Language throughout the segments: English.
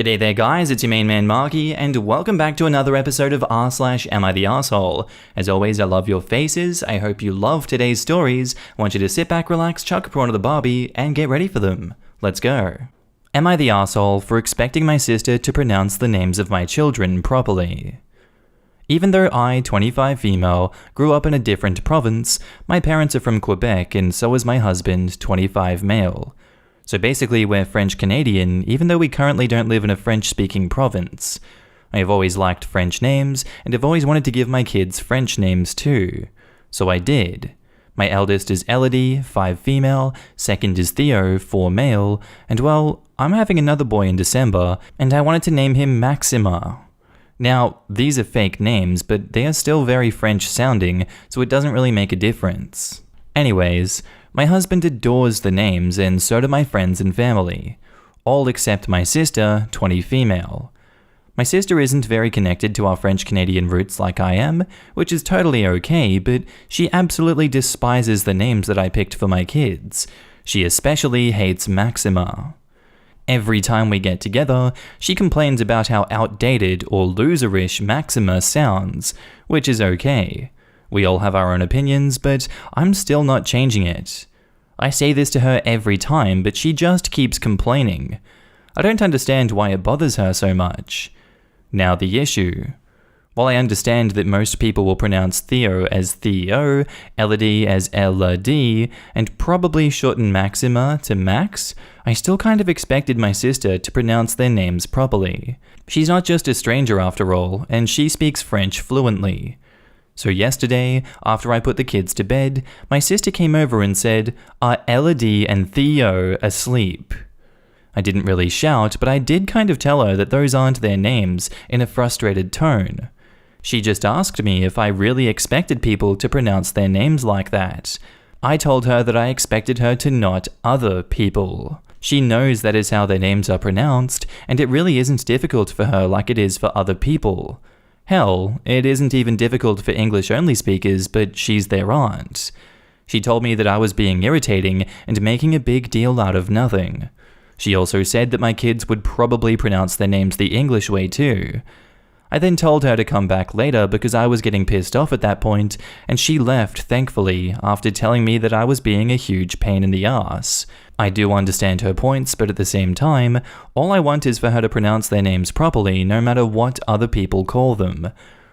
G'day there guys, it's your main man Markee, and welcome back to another episode of r/Am I the Arsehole. As always, I love your faces, I hope you love today's stories, I want you to sit back, relax, chuck a prawn to the Barbie, and get ready for them. Let's go. Am I the arsehole for expecting my sister to pronounce the names of my children properly? Even though I, 25 female, grew up in a different province, my parents are from Quebec and so is my husband, 25 male. So basically we're French-Canadian, even though we currently don't live in a French-speaking province. I have always liked French names, and have always wanted to give my kids French names too. So I did. My eldest is Elodie, 5 female, second is Theo, 4 male, and well, I'm having another boy in December, and I wanted to name him Maxima. Now, these are fake names, but they are still very French-sounding, so it doesn't really make a difference. Anyways, my husband adores the names, and so do my friends and family. All except my sister, 20 female. My sister isn't very connected to our French-Canadian roots like I am, which is totally okay, but she absolutely despises the names that I picked for my kids. She especially hates Maxima. Every time we get together, she complains about how outdated or loserish Maxima sounds, which is okay. We all have our own opinions, but I'm still not changing it. I say this to her every time, but she just keeps complaining. I don't understand why it bothers her so much. Now the issue. While I understand that most people will pronounce Theo as Theo, Elodie as Elodie, and probably shorten Maxima to Max, I still kind of expected my sister to pronounce their names properly. She's not just a stranger after all, and she speaks French fluently. So yesterday, after I put the kids to bed, my sister came over and said, "Are Elodie and Theo asleep?" I didn't really shout, but I did kind of tell her that those aren't their names in a frustrated tone. She just asked me if I really expected people to pronounce their names like that. I told her that I expected her to not other people. She knows that is how their names are pronounced, and it really isn't difficult for her like it is for other people. Hell, it isn't even difficult for English-only speakers, but she's their aunt. She told me that I was being irritating and making a big deal out of nothing. She also said that my kids would probably pronounce their names the English way too. I then told her to come back later because I was getting pissed off at that point, and she left, thankfully, after telling me that I was being a huge pain in the ass. I do understand her points, but at the same time, all I want is for her to pronounce their names properly no matter what other people call them.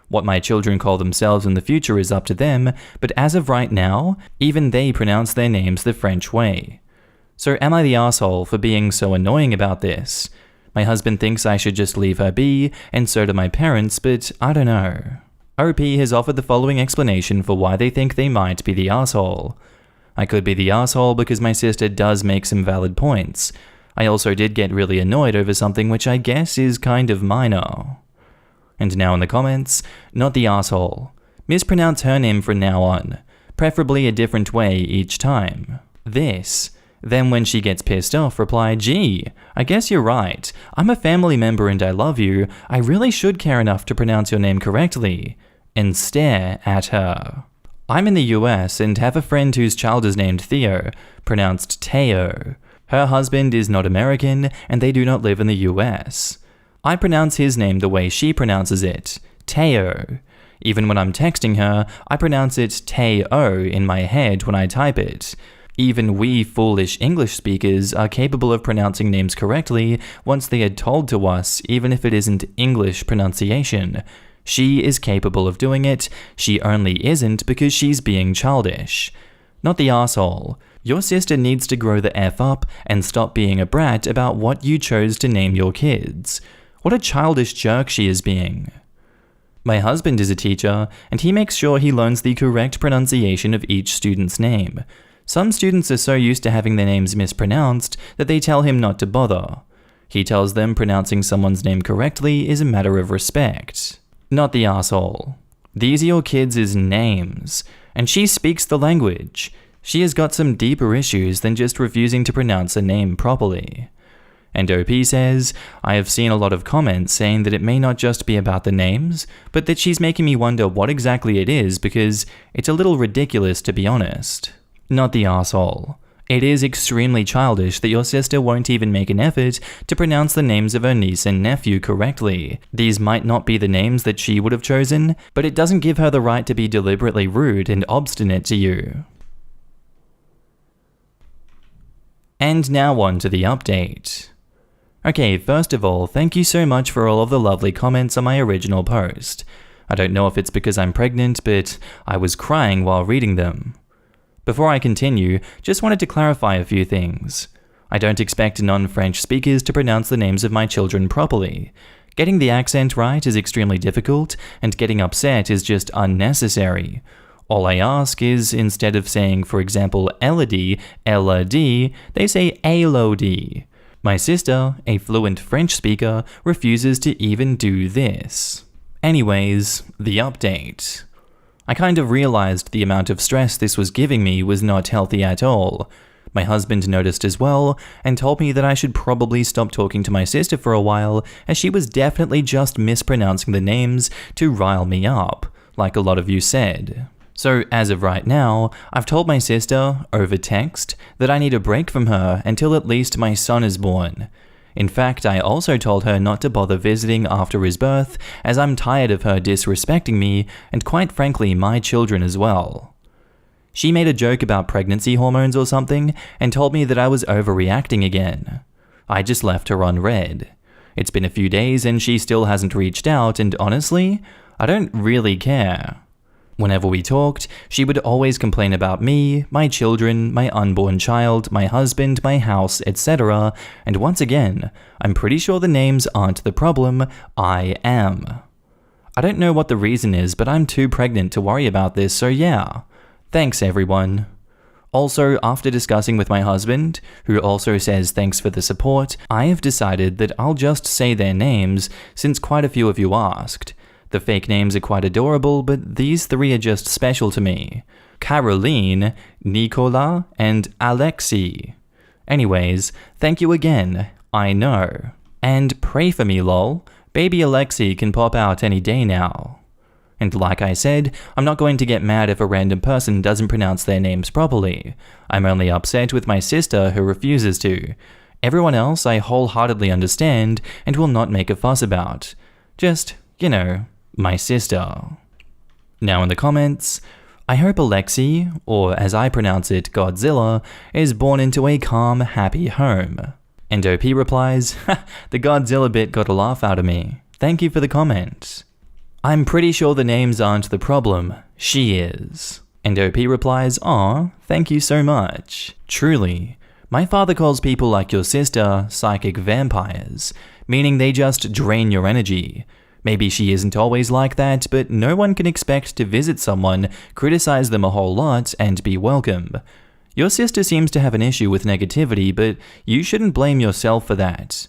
What my children call themselves in the future is up to them, but as of right now, even they pronounce their names the French way. So am I the arsehole for being so annoying about this? My husband thinks I should just leave her be, and so do my parents, but I don't know. OP has offered the following explanation for why they think they might be the arsehole. I could be the arsehole because my sister does make some valid points. I also did get really annoyed over something which I guess is kind of minor. And now in the comments, not the arsehole. Mispronounce her name from now on, preferably a different way each time. This. Then when she gets pissed off, reply, "Gee, I guess you're right. I'm a family member and I love you. I really should care enough to pronounce your name correctly." And stare at her. I'm in the US and have a friend whose child is named Theo, pronounced Teo. Her husband is not American and they do not live in the US. I pronounce his name the way she pronounces it, Teo. Even when I'm texting her, I pronounce it Teo in my head when I type it. Even we foolish English speakers are capable of pronouncing names correctly once they are told to us, even if it isn't English pronunciation. She is capable of doing it, she only isn't because she's being childish. Not the arsehole. Your sister needs to grow the F up and stop being a brat about what you chose to name your kids. What a childish jerk she is being. My husband is a teacher, and he makes sure he learns the correct pronunciation of each student's name. Some students are so used to having their names mispronounced that they tell him not to bother. He tells them pronouncing someone's name correctly is a matter of respect. Not the arsehole. These are your kids' names, and she speaks the language. She has got some deeper issues than just refusing to pronounce a name properly. And OP says, I have seen a lot of comments saying that it may not just be about the names, but that she's making me wonder what exactly it is because it's a little ridiculous to be honest. Not the arsehole. It is extremely childish that your sister won't even make an effort to pronounce the names of her niece and nephew correctly. These might not be the names that she would have chosen, but it doesn't give her the right to be deliberately rude and obstinate to you. And now on to the update. Okay, first of all, thank you so much for all of the lovely comments on my original post. I don't know if it's because I'm pregnant, but I was crying while reading them. Before I continue, just wanted to clarify a few things. I don't expect non-French speakers to pronounce the names of my children properly. Getting the accent right is extremely difficult, and getting upset is just unnecessary. All I ask is, instead of saying, for example, Elodie, Elodie, they say Elodie. My sister, a fluent French speaker, refuses to even do this. Anyways, the update. I kind of realized the amount of stress this was giving me was not healthy at all. My husband noticed as well, and told me that I should probably stop talking to my sister for a while, as she was definitely just mispronouncing the names to rile me up, like a lot of you said. So as of right now, I've told my sister, over text, that I need a break from her until at least my son is born. In fact, I also told her not to bother visiting after his birth, as I'm tired of her disrespecting me, and quite frankly my children as well. She made a joke about pregnancy hormones or something, and told me that I was overreacting again. I just left her on read. It's been a few days and she still hasn't reached out, and honestly, I don't really care. Whenever we talked, she would always complain about me, my children, my unborn child, my husband, my house, etc. And once again, I'm pretty sure the names aren't the problem, I am. I don't know what the reason is, but I'm too pregnant to worry about this, so yeah. Thanks everyone. Also, after discussing with my husband, who also says thanks for the support, I have decided that I'll just say their names, since quite a few of you asked. The fake names are quite adorable, but these three are just special to me. Caroline, Nicola, and Alexei. Anyways, thank you again, I know. And pray for me lol, baby Alexei can pop out any day now. And like I said, I'm not going to get mad if a random person doesn't pronounce their names properly. I'm only upset with my sister who refuses to. Everyone else I wholeheartedly understand and will not make a fuss about. Just, my sister. Now in the comments, I hope Alexei, or as I pronounce it, Godzilla, is born into a calm, happy home. And OP replies, the Godzilla bit got a laugh out of me. Thank you for the comment. I'm pretty sure the names aren't the problem, she is. And OP replies, aw, thank you so much. Truly, my father calls people like your sister psychic vampires, meaning they just drain your energy. Maybe she isn't always like that, but no one can expect to visit someone, criticize them a whole lot, and be welcome. Your sister seems to have an issue with negativity, but you shouldn't blame yourself for that.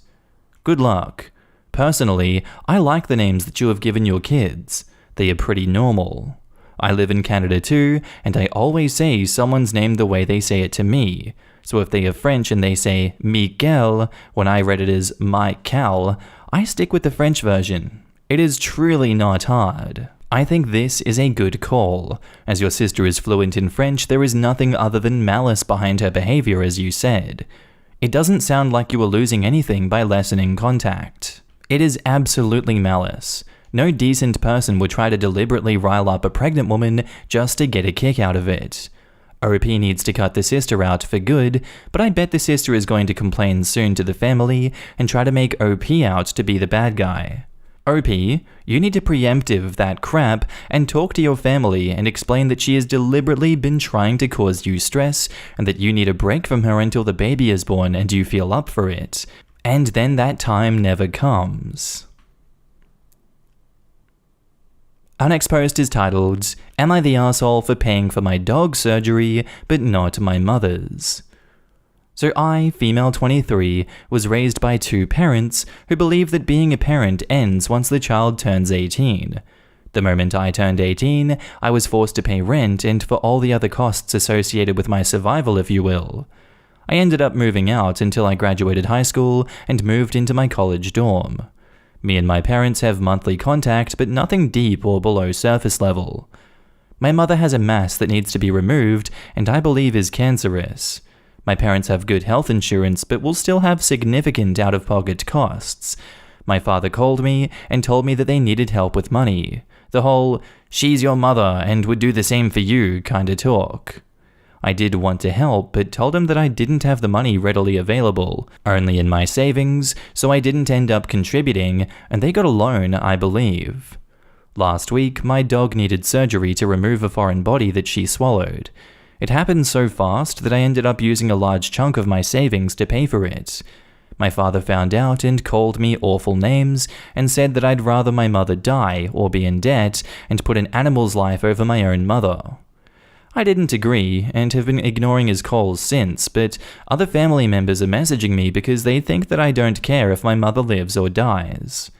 Good luck. Personally, I like the names that you have given your kids. They are pretty normal. I live in Canada too, and I always say someone's name the way they say it to me. So if they are French and they say Miguel, when I read it as Michael, I stick with the French version. It is truly not hard. I think this is a good call. As your sister is fluent in French, there is nothing other than malice behind her behavior, as you said. It doesn't sound like you are losing anything by lessening contact. It is absolutely malice. No decent person would try to deliberately rile up a pregnant woman just to get a kick out of it. OP needs to cut the sister out for good, but I bet the sister is going to complain soon to the family and try to make OP out to be the bad guy. OP, you need to preemptive that crap and talk to your family and explain that she has deliberately been trying to cause you stress and that you need a break from her until the baby is born and you feel up for it. And then that time never comes. Our next post is titled, Am I the asshole for paying for my dog's surgery but not my mother's? So I, female 23, was raised by two parents who believe that being a parent ends once the child turns 18. The moment I turned 18, I was forced to pay rent and for all the other costs associated with my survival, if you will. I ended up moving out until I graduated high school and moved into my college dorm. Me and my parents have monthly contact, but nothing deep or below surface level. My mother has a mass that needs to be removed and I believe is cancerous. My parents have good health insurance, but will still have significant out-of-pocket costs. My father called me and told me that they needed help with money. The whole, she's your mother and would do the same for you kinda talk. I did want to help, but told him that I didn't have the money readily available, only in my savings, so I didn't end up contributing, and they got a loan, I believe. Last week, my dog needed surgery to remove a foreign body that she swallowed. It happened so fast that I ended up using a large chunk of my savings to pay for it. My father found out and called me awful names and said that I'd rather my mother die or be in debt and put an animal's life over my own mother. I didn't agree and have been ignoring his calls since, but other family members are messaging me because they think that I don't care if my mother lives or dies.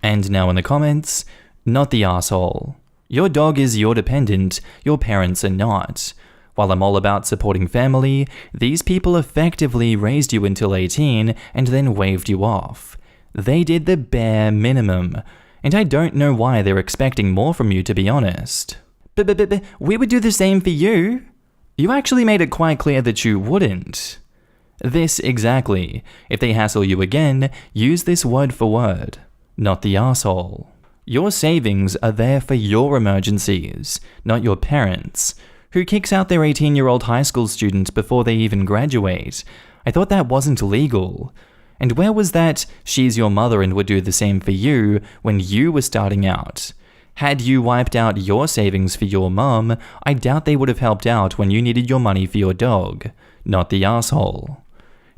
And now in the comments, not the asshole. Your dog is your dependent, your parents are not. While I'm all about supporting family, these people effectively raised you until 18 and then waved you off. They did the bare minimum, and I don't know why they're expecting more from you, to be honest. But we would do the same for you. You actually made it quite clear that you wouldn't. This exactly. If they hassle you again, use this word for word. Not the asshole. Your savings are there for your emergencies, not your parents'. Who kicks out their 18-year-old high school student before they even graduate? I thought that wasn't illegal. And where was that, she's your mother and would do the same for you, when you were starting out? Had you wiped out your savings for your mum, I doubt they would have helped out when you needed your money for your dog. Not the asshole.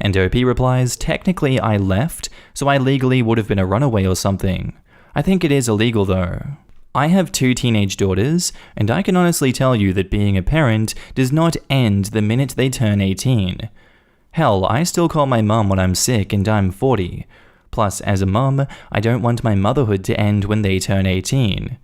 And OP replies, technically I left, so I legally would have been a runaway or something. I think it is illegal though. I have 2 teenage daughters, and I can honestly tell you that being a parent does not end the minute they turn 18. Hell, I still call my mum when I'm sick and I'm 40. Plus, as a mum, I don't want my motherhood to end when they turn 18.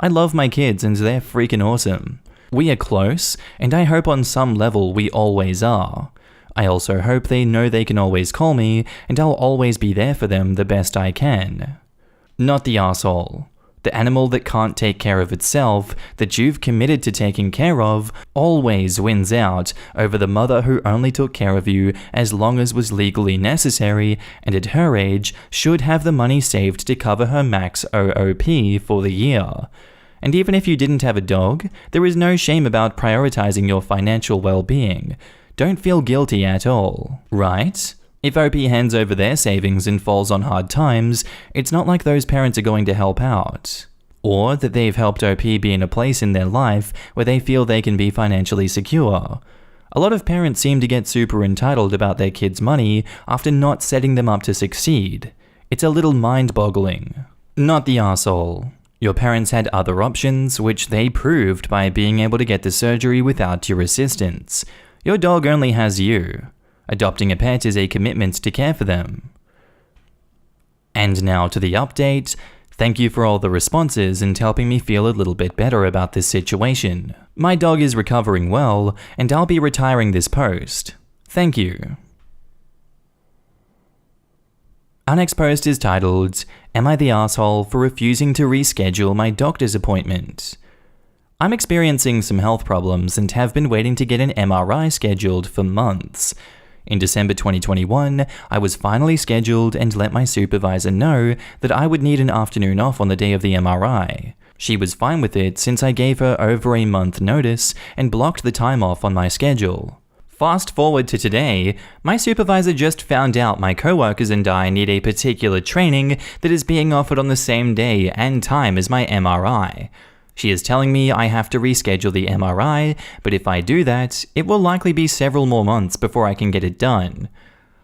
I love my kids and they're freaking awesome. We are close, and I hope on some level we always are. I also hope they know they can always call me, and I'll always be there for them the best I can. Not the asshole. The animal that can't take care of itself, that you've committed to taking care of, always wins out over the mother who only took care of you as long as was legally necessary and at her age should have the money saved to cover her max OOP for the year. And even if you didn't have a dog, there is no shame about prioritizing your financial well-being. Don't feel guilty at all, right? If OP hands over their savings and falls on hard times, it's not like those parents are going to help out. Or that they've helped OP be in a place in their life where they feel they can be financially secure. A lot of parents seem to get super entitled about their kids' money after not setting them up to succeed. It's a little mind-boggling. Not the arsehole. Your parents had other options, which they proved by being able to get the surgery without your assistance. Your dog only has you. Adopting a pet is a commitment to care for them. And now to the update. Thank you for all the responses and helping me feel a little bit better about this situation. My dog is recovering well, and I'll be retiring this post. Thank you. Our next post is titled, Am I the asshole for refusing to reschedule my doctor's appointment? I'm experiencing some health problems and have been waiting to get an MRI scheduled for months. In December 2021, I was finally scheduled and let my supervisor know that I would need an afternoon off on the day of the MRI. She was fine with it since I gave her over a month notice and blocked the time off on my schedule. Fast forward to today, my supervisor just found out my coworkers and I need a particular training that is being offered on the same day and time as my MRI. She is telling me I have to reschedule the MRI, but if I do that, it will likely be several more months before I can get it done.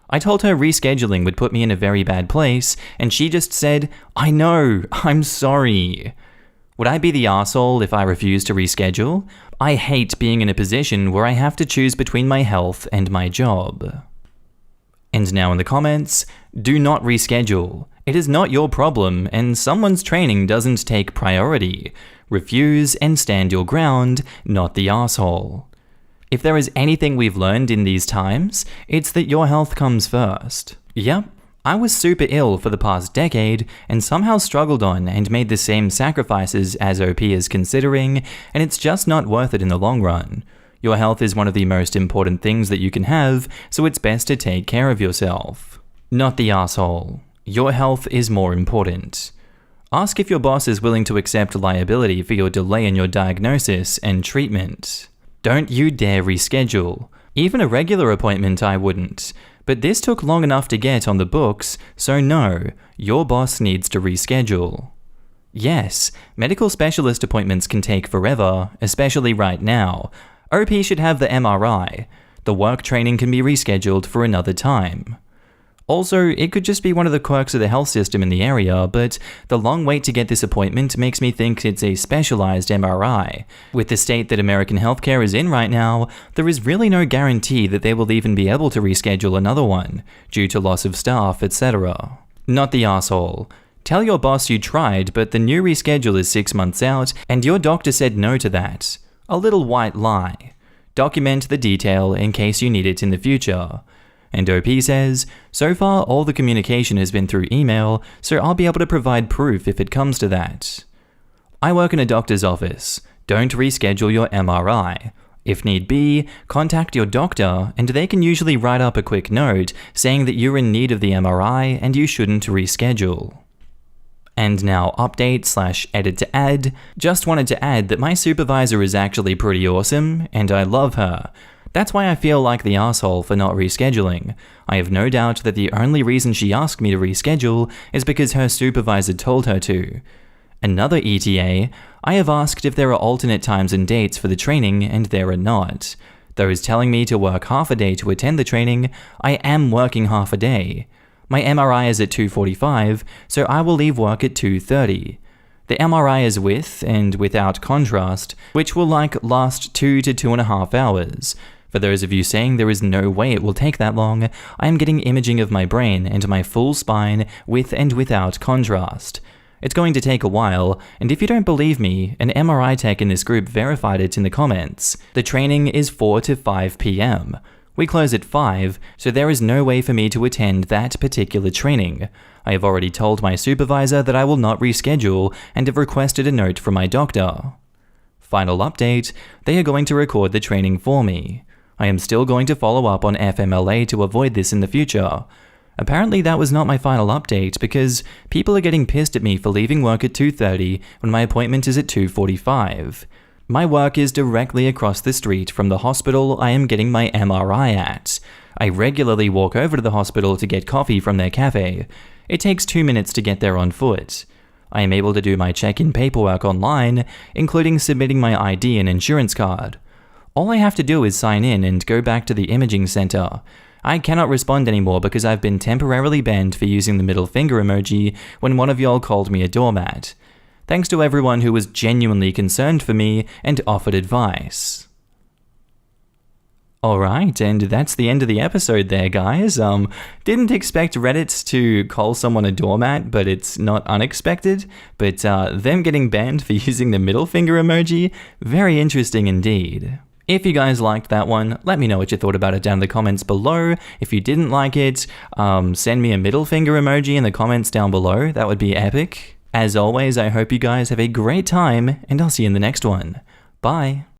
I told her rescheduling would put me in a very bad place, and she just said, I know, I'm sorry. Would I be the arsehole if I refuse to reschedule? I hate being in a position where I have to choose between my health and my job. And now in the comments, do not reschedule. It is not your problem, and someone's training doesn't take priority. Refuse and stand your ground, not the asshole. If there is anything we've learned in these times, it's that your health comes first. Yep, I was super ill for the past decade and somehow struggled on and made the same sacrifices as OP is considering, and it's just not worth it in the long run. Your health is one of the most important things that you can have, so it's best to take care of yourself. Not the asshole. Your health is more important. Ask if your boss is willing to accept liability for your delay in your diagnosis and treatment. Don't you dare reschedule. Even a regular appointment I wouldn't. But this took long enough to get on the books, so no, your boss needs to reschedule. Yes, medical specialist appointments can take forever, especially right now. OP should have the MRI. The work training can be rescheduled for another time. Also, it could just be one of the quirks of the health system in the area, but the long wait to get this appointment makes me think it's a specialized MRI. With the state that American healthcare is in right now, there is really no guarantee that they will even be able to reschedule another one, due to loss of staff, etc. Not the asshole. Tell your boss you tried, but the new reschedule is 6 months out, and your doctor said no to that. A little white lie. Document the detail in case you need it in the future. And OP says, so far all the communication has been through email, so I'll be able to provide proof if it comes to that. I work in a doctor's office. Don't reschedule your MRI. If need be, contact your doctor, and they can usually write up a quick note saying that you're in need of the MRI and you shouldn't reschedule. And now update/edit to add. Just wanted to add that my supervisor is actually pretty awesome, and I love her. That's why I feel like the asshole for not rescheduling. I have no doubt that the only reason she asked me to reschedule is because her supervisor told her to. Another ETA, I have asked if there are alternate times and dates for the training, and there are not. Those telling me to work half a day to attend the training, I am working half a day. My MRI is at 2:45, so I will leave work at 2:30. The MRI is with and without contrast, which will last 2 to 2.5 hours. For those of you saying there is no way it will take that long, I am getting imaging of my brain and my full spine with and without contrast. It's going to take a while, and if you don't believe me, an MRI tech in this group verified it in the comments. The training is 4 to 5 p.m. We close at 5, so there is no way for me to attend that particular training. I have already told my supervisor that I will not reschedule and have requested a note from my doctor. Final update, they are going to record the training for me. I am still going to follow up on FMLA to avoid this in the future. Apparently that was not my final update because people are getting pissed at me for leaving work at 2:30 when my appointment is at 2:45. My work is directly across the street from the hospital I am getting my MRI at. I regularly walk over to the hospital to get coffee from their cafe. It takes 2 minutes to get there on foot. I am able to do my check-in paperwork online, including submitting my ID and insurance card. All I have to do is sign in and go back to the imaging center. I cannot respond anymore because I've been temporarily banned for using the middle finger emoji when one of y'all called me a doormat. Thanks to everyone who was genuinely concerned for me and offered advice. Alright, and that's the end of the episode there, guys. Didn't expect Reddit to call someone a doormat, but it's not unexpected. But them getting banned for using the middle finger emoji, very interesting indeed. If you guys liked that one, let me know what you thought about it down in the comments below. If you didn't like it, send me a middle finger emoji in the comments down below. That would be epic. As always, I hope you guys have a great time, and I'll see you in the next one. Bye.